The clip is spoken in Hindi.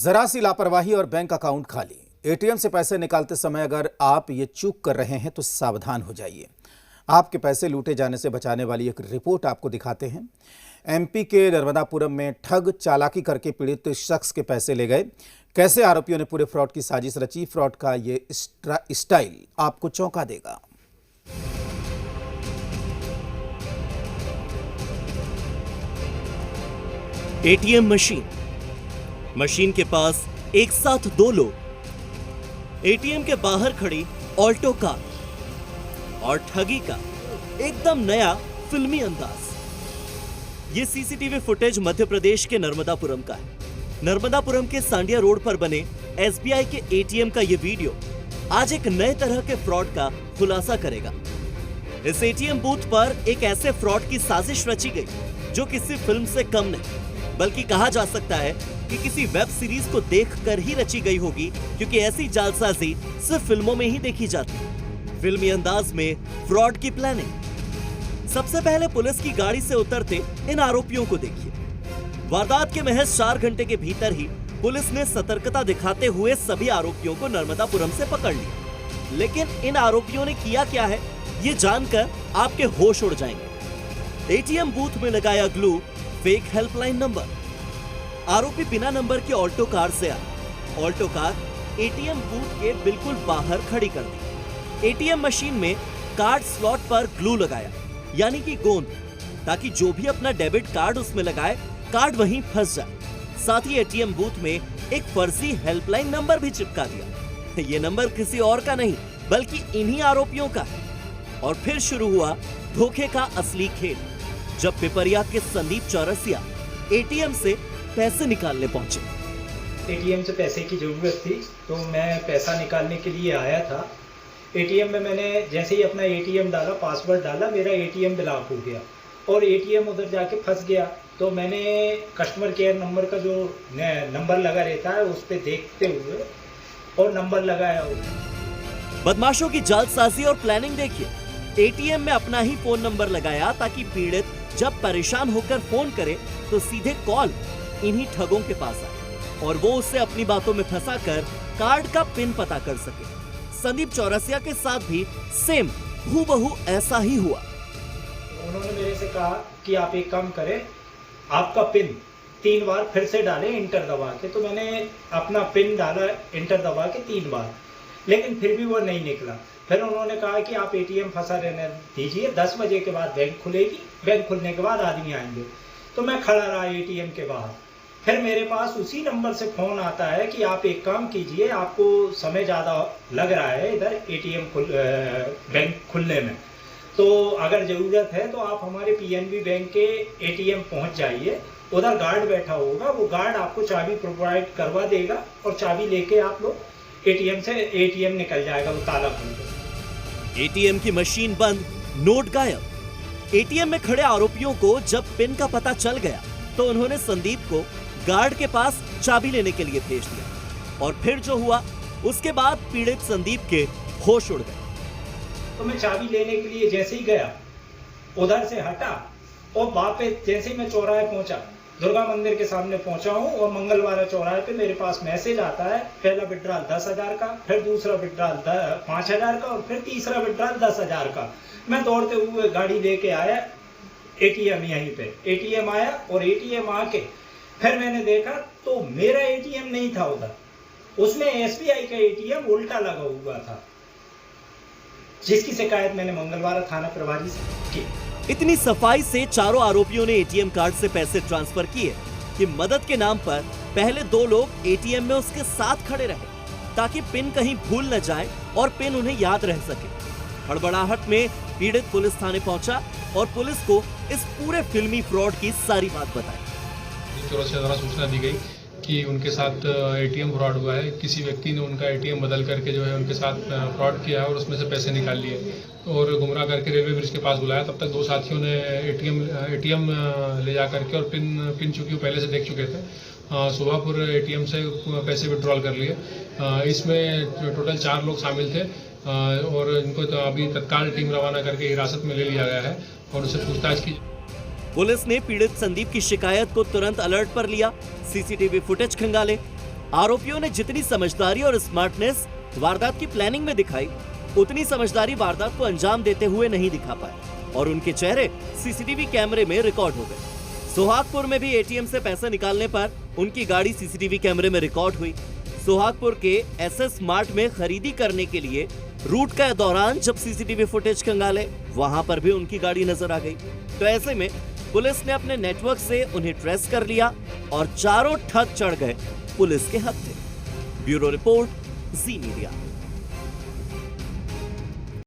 जरा सी लापरवाही और बैंक अकाउंट खाली। एटीएम से पैसे निकालते समय अगर आप ये चूक कर रहे हैं तो सावधान हो जाइए। आपके पैसे लूटे जाने से बचाने वाली एक रिपोर्ट आपको दिखाते हैं। एमपी के नर्मदापुरम में ठग चालाकी करके पीड़ित शख्स के पैसे ले गए। कैसे आरोपियों ने पूरे फ्रॉड की साजिश रची, फ्रॉड का ये स्टाइल आपको चौंका देगा। एटीएम मशीन के पास एक साथ दो लोग। एटीएम के बाहर खड़ी ऑल्टो कार और ठगी का एकदम नया फिल्मी अंदाज। ये सीसीटीवी फुटेज मध्य प्रदेश के नर्मदापुरम का है। नर्मदापुरम के सांडिया रोड पर बने एसबीआई के एटीएम का ये वीडियो आज एक नए तरह के फ्रॉड का खुलासा करेगा। इस एटीएम बूथ पर एक ऐसे फ्रॉड की साजिश रची गई जो किसी फिल्म से कम नहीं, बल्कि कहा जा सकता है कि किसी वेब सीरीज को देखकर ही रची गई होगी, क्योंकि ऐसी जालसाजी सिर्फ फिल्मों में ही देखी जाती है। फिल्मी अंदाज में फ्रॉड की प्लानिंग। सबसे पहले पुलिस की गाड़ी से उतरते इन आरोपियों को देखिए। वारदात के महज 4 घंटे के भीतर ही पुलिस ने सतर्कता दिखाते हुए सभी आरोपियों को नर्मदापुरम से पकड़ लिया। लेकिन इन आरोपियों ने किया क्या है, ये जानकर आपके होश उड़ जाएंगे। एटीएम बूथ में लगाया ग्लू फेक हेल्पलाइन नंबर। आरोपी बिना नंबर की ऑल्टो कार से आए। ऑल्टो कार एटीएम बूथ के बिल्कुल बाहर खड़ी कर दी। एटीएम मशीन में कार्ड स्लॉट पर ग्लू लगाया, यानी कि गोंद, ताकि जो भी अपना डेबिट कार्ड उसमें लगाए कार्ड वहीं फंस जाए। साथ ही एटीएम बूथ में एक फर्जी हेल्पलाइन नंबर भी चिपका दिया। ये नंबर किसी और का नहीं बल्कि इन्हीं आरोपियों का है। और फिर शुरू हुआ धोखे का असली खेल, जब पिपरिया के संदीप चौरसिया एटीएम से पैसे निकालने पहुंचे। एटीएम से पैसे की ज़रूरत थी तो मैं पैसा निकालने के लिए आया था। एटीएम में मैंने जैसे ही अपना एटीएम डाला, पासवर्ड डाला, मेरा एटीएम ब्लॉक हो गया और एटीएम उधर जाके फंस गया। तो मैंने कस्टमर केयर नंबर का जो नंबर लगा रहता है उस पर देखते हुए और नंबर लगाया। बदमाशों की जालसाजी और प्लानिंग देखिए। एटीएम में अपना ही फोन नंबर लगाया ताकि पीड़ित जब परेशान होकर फोन करे तो सीधे कॉल इन्हीं ठगों के पास आए और वो उससे अपनी बातों में फंसाकर कार्ड का पिन पता कर सके। संदीप चौरसिया के साथ भी सेम हूबहू ऐसा ही हुआ। उन्होंने मेरे से कहा कि आप एक काम करें, आपका पिन 3 बार फिर से डालें इंटर दबा के। तो मैंने अपना पिन डाला इंटर दबा के 3 बार, लेकिन फिर भी वो नहीं निकला। फिर उन्होंने कहा कि आप एटीएम फंसा रहने दीजिए, 10 बजे के बाद बैंक खुलेगी, बैंक खुलने के बाद आदमी आएंगे। तो मैं खड़ा रहा एटीएम के बाहर। फिर मेरे पास उसी नंबर से फोन आता है कि आप एक काम कीजिए, आपको समय ज़्यादा लग रहा है इधर एटीएम बैंक खुलने में, तो अगर ज़रूरत है तो आप हमारे पीएनबी बैंक के एटीएम पहुंच जाइए, उधर गार्ड बैठा होगा, वो गार्ड आपको चाबी प्रोवाइड करवा देगा और चाबी लेके आप लोग एटीएम निकल जाएगा, वो ताला खुल गया। एटीएम की मशीन बंद, नोट गायब। एटीएम में खड़े आरोपियों को जब पिन का पता चल गया तो उन्होंने संदीप को गार्ड के पास चाबी लेने के लिए भेज दिया। और फिर जो हुआ उसके बाद पीड़ित संदीप के होश उड़ गए। तो मैं चाबी लेने के लिए जैसे ही गया, उधर से हटा और वापस जैसे ही मैं चौराहे पहुंचा, दुर्गा मंदिर के सामने पहुंचा हूं और मंगलवार चौराहे पे मेरे पास मैसेज आता है, पहला विड्रॉल 10,000 का, फिर दूसरा विड्रॉल 5,000 का और फिर तीसरा विड्रॉल 10,000 का। मैं दौड़ते हुए गाड़ी लेके आया एटीएम, यहीं पे एटीएम आया और एटीएम आके फिर मैंने देखा तो मेरा एटीएम नहीं था उधर, उसमें एसबीआई का एटीएम उल्टा लगा हुआ था, जिसकी शिकायत मैंने मंगलवार थाना प्रभारी से की। इतनी सफाई से चारों आरोपियों ने एटीएम कार्ड से पैसे ट्रांसफर किए कि मदद के नाम पर पहले 2 लोग एटीएम में उसके साथ खड़े रहे ताकि पिन कहीं भूल न जाए और पिन उन्हें याद रह सके। हड़बड़ाहट में पीड़ित पुलिस थाने पहुंचा और पुलिस को इस पूरे फिल्मी फ्रॉड की सारी बात बताई। चौरसिया द्वारा सूचना दी गई कि उनके साथ एटीएम फ्रॉड हुआ है। किसी व्यक्ति ने उनका एटीएम बदल करके जो है उनके साथ फ्रॉड किया है और उसमें से पैसे निकाल लिए और गुमराह करके रेलवे ब्रिज के पास बुलाया। तब तक 2 साथियों ने एटीएम ले जा करके और पिन चूंकि वो पहले से देख चुके थे, सुभापुर एटीएम से पैसे विड्रॉल कर लिए। इसमें टोटल 4 लोग शामिल थे और इनको तो अभी तत्काल टीम रवाना करके हिरासत में ले लिया गया है और उससे पूछताछ की। पुलिस ने पीड़ित संदीप की शिकायत को तुरंत अलर्ट पर लिया, सीसीटीवी फुटेज खंगाले आरोपियों ने जितनी समझदारी और स्मार्टनेस वारदात की प्लानिंग में दिखाई, उतनी समझदारी वारदात को अंजाम देते हुए नहीं दिखा पाए और उनके चेहरे सीसीटीवी कैमरे में रिकॉर्ड हो गए। सोहागपुर में भी एटीएम से पैसे निकालने पर उनकी गाड़ी सीसीटीवी कैमरे में रिकॉर्ड हुई। सोहागपुर के एसएस मार्ट में खरीदी करने के लिए रूट के दौरान जब सीसीटीवी फुटेज खंगाले, वहां पर भी उनकी गाड़ी नजर आ गई। तो ऐसे में पुलिस ने अपने नेटवर्क से उन्हें ट्रेस कर लिया और चारों ठग चढ़ गए पुलिस के हत्थे। ब्यूरो रिपोर्ट, जी मीडिया।